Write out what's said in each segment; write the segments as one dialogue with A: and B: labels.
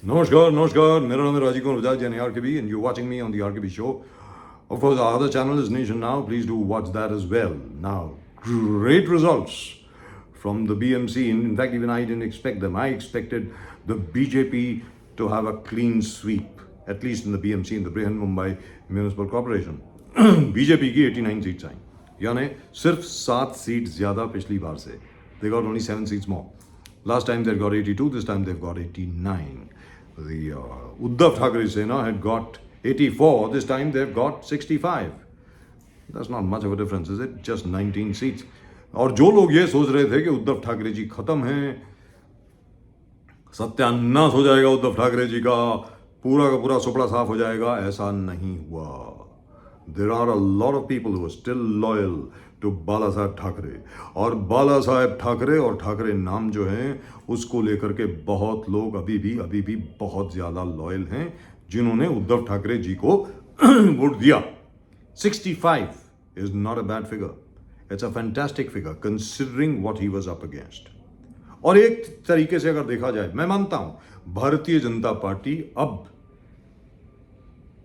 A: Namaskar, namaskar. मेरा नाम है राजीव कुमार बजाज यानी RKB and you're watching me on the RKB show. Of course, our other channel is Nation Now. Please do watch that as well. Now, great results from the BMC. In fact, even I didn't expect them. I expected the BJP to have a clean sweep, at least in the BMC, in the Brihan Mumbai Municipal Corporation. BJP की 89 seats आई, यानी सिर्फ 7 seat ज़्यादा पिछली बार से. They got only 7 seats more. Last time they got 82, this time they've got 89. The Uddhav Thackeray Sena had got 84, this time they've got 65. That's not much of a difference, is it? Just 19 seats. और जो लोग ये सोच रहे थे कि उद्धव ठाकरे जी खत्म हैं, सत्यानाश हो जाएगा उद्धव ठाकरे जी का पूरा सुपड़ा साफ हो जाएगा, ऐसा नहीं हुआ. There are a lot of people who are still loyal to बाला साहेब ठाकरे, और बाला साहेब ठाकरे और ठाकरे नाम जो हैं उसको लेकर के बहुत लोग अभी भी बहुत ज़्यादा लॉयल हैं जिन्होंने उद्धव ठाकरे जी को वोट दिया. 65 is not a bad figure. It's a fantastic figure considering what he was up against. और एक तरीके से अगर देखा जाए, मैं मानता हूं भारतीय जनता पार्टी अब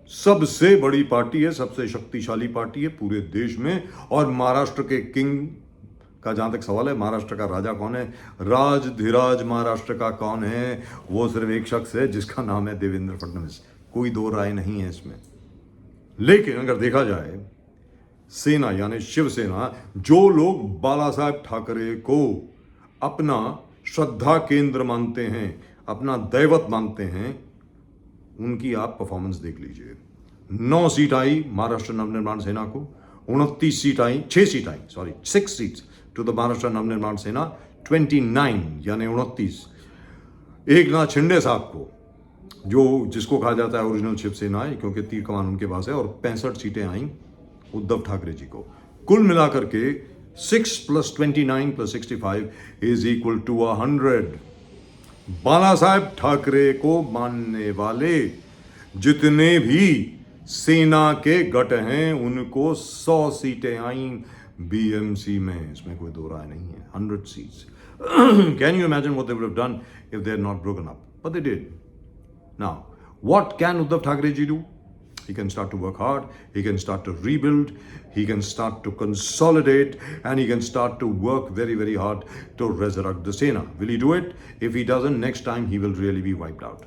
A: सबसे बड़ी पार्टी है, सबसे शक्तिशाली पार्टी है पूरे देश में. और महाराष्ट्र के किंग का जहां तक सवाल है, महाराष्ट्र का राजा कौन है, राजधिराज महाराष्ट्र का कौन है, वो सिर्फ एक शख्स है जिसका नाम है देवेंद्र फडणवीस. कोई दो राय नहीं है इसमें. लेकिन अगर देखा जाए सेना यानी शिवसेना, जो लोग बाला साहेब ठाकरे को अपना श्रद्धा केंद्र मानते हैं, अपना दैवत मानते हैं, उनकी आप परफॉर्मेंस देख लीजिए. 9 सीट आई महाराष्ट्र नवनिर्माण सेना को, 29 सीट आई, 6 seats to the Maharashtra Navnirman Sena, 29 यानी 29 एकनाथ शिंदे साहब को, जो जिसको कहा जाता है ओरिजिनल शिवसेना है क्योंकि तीर कमान उनके पास है, और 65 सीटें आई उद्धव ठाकरे जी को. कुल मिलाकर के 6 + 29 + 65 = 100. बाला साहेब ठाकरे को मानने वाले जितने भी सेना के गट हैं उनको 100 सीटें आई बीएमसी में, इसमें कोई दो राय नहीं है. 100 seats. Can you imagine what they would have done if they had not broken up? But they did. Now, what can Uddhav Thackeray ji do? He can start to work hard, he can start to rebuild, he can start to consolidate, and he can start to work very hard to resurrect the Sena. Will he do it? If he doesn't, next time he will really be wiped out.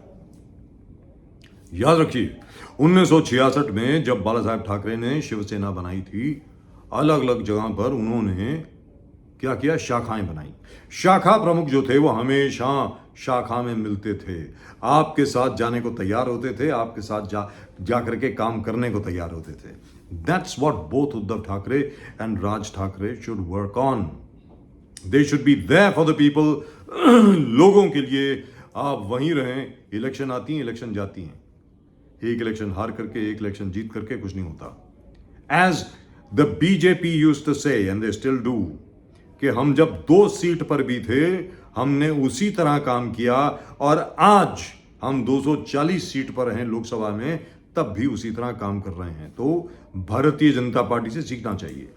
A: याद रखिए, 1966 में जब बाला साहेब ठाकरे ने शिवसेना बनाई थी, अलग अलग जगह पर उन्होंने क्या किया, शाखाएं बनाई. शाखा प्रमुख जो थे वो हमेशा शाखा में मिलते थे, आपके साथ जाने को तैयार होते थे, आपके साथ जा करके काम करने को तैयार होते थे. That's what both Uddhav Thackeray and Raj Thackeray should work on. They should be there for the people. लोगों के लिए आप वहीं रहें. इलेक्शन आती हैं, इलेक्शन जाती हैं, एक इलेक्शन हार करके, एक इलेक्शन जीत करके कुछ नहीं होता. As the BJP used to say and they still do, कि हम जब 2 सीट पर भी थे हमने उसी तरह काम किया, और आज हम 240 सीट पर हैं लोकसभा में, तब भी उसी तरह काम कर रहे हैं. तो भारतीय जनता पार्टी से सीखना चाहिए.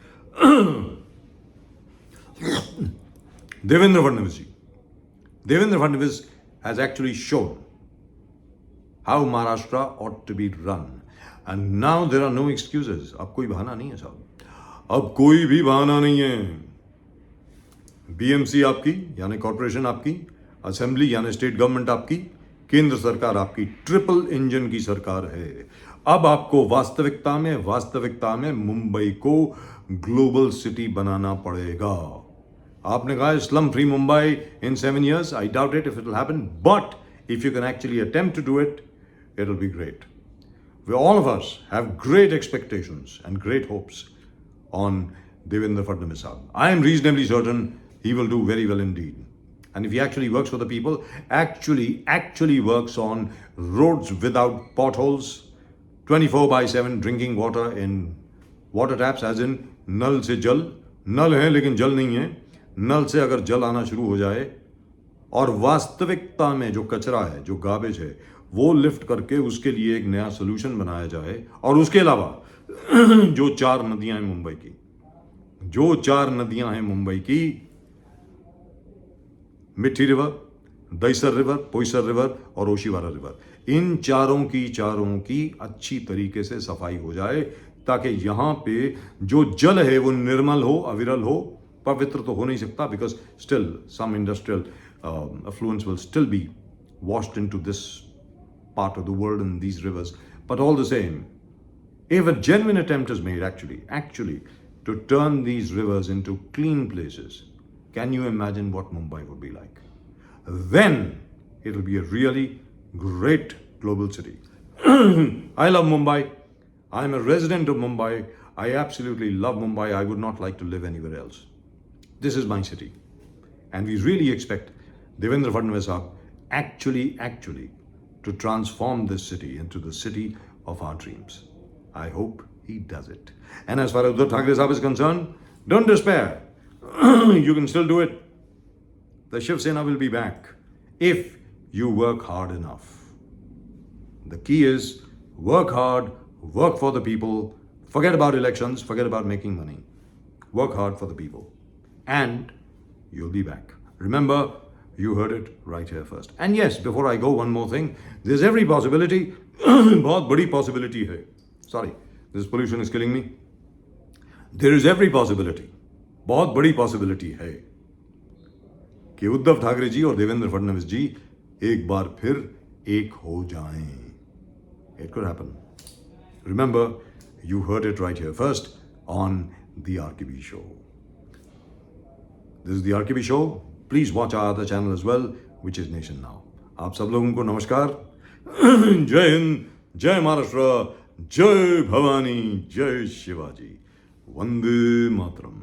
A: Devendra Fadnavis has actually shown how Maharashtra ought to be run, and now there are no excuses. अब कोई बहाना नहीं है साहब, अब कोई भी बहाना नहीं है. बीएमसी आपकी यानी कॉर्पोरेशन आपकी, असेंबली यानी स्टेट गवर्नमेंट आपकी, केंद्र सरकार आपकी, ट्रिपल इंजन की सरकार है. अब आपको वास्तविकता में मुंबई को ग्लोबल सिटी बनाना पड़ेगा. आपने कहा slum free Mumbai in 7 years. I doubt it if it will happen, but if you can actually attempt to do it, it will be great. We all of us have great expectations and great hopes on Devendra Fadnavis. I am reasonably certain he will do very well indeed. And if he actually works for the people, actually works on roads without potholes, 24/7 drinking water in water taps, as in नल से जल, नल है लेकिन जल नहीं है, नल से अगर जल आना शुरू हो जाए, और वास्तविकता में जो कचरा है, जो गार्बेज है, वो लिफ्ट करके उसके लिए एक नया सोल्यूशन बनाया जाए. और उसके अलावा जो 4 नदियां हैं मुंबई की, मिठी river, Dahisar river, Poisar river और ओशिवारा रिवर, इन चारों की अच्छी तरीके से सफाई हो जाए, ताकि यहाँ पे जो जल है वो निर्मल हो, अविरल हो। पवित्र तो हो नहीं सकता, because still some industrial affluents will still be washed into this part of the world in these rivers. But all the same, if a genuine attempt is made actually to turn these rivers into clean places, can you imagine what Mumbai would be like? Then it will be a really great global city. I love Mumbai. I'm a resident of Mumbai. I absolutely love Mumbai. I would not like to live anywhere else. This is my city. And we really expect Devendra Fadnavis actually to transform this city into the city of our dreams. I hope he does it. And as far as Uddhav Thackeray Sahab is concerned, don't despair. You can still do it. The Shiv Sena will be back if you work hard enough. The key is work hard, work for the people, forget about elections, forget about making money. Work hard for the people. And you'll be back. Remember, you heard it right here first. And yes, before I go, one more thing. There's every possibility, बहुत बड़ी possibility है. Sorry, this pollution is killing me. There is every possibility, बहुत बड़ी possibility है कि उद्धव ठाकरे जी और देवेंद्र फडणवीस जी एक बार फिर एक हो जाएं. It could happen. Remember, you heard it right here first on the RKB Show. This is the RKB Show. Please watch our other channel as well, which is Nation Now. आप सब लोगों को नमस्कार. जय हिंद, जय महाराष्ट्र, जय भवानी, जय शिवाजी. वंदे मातरम.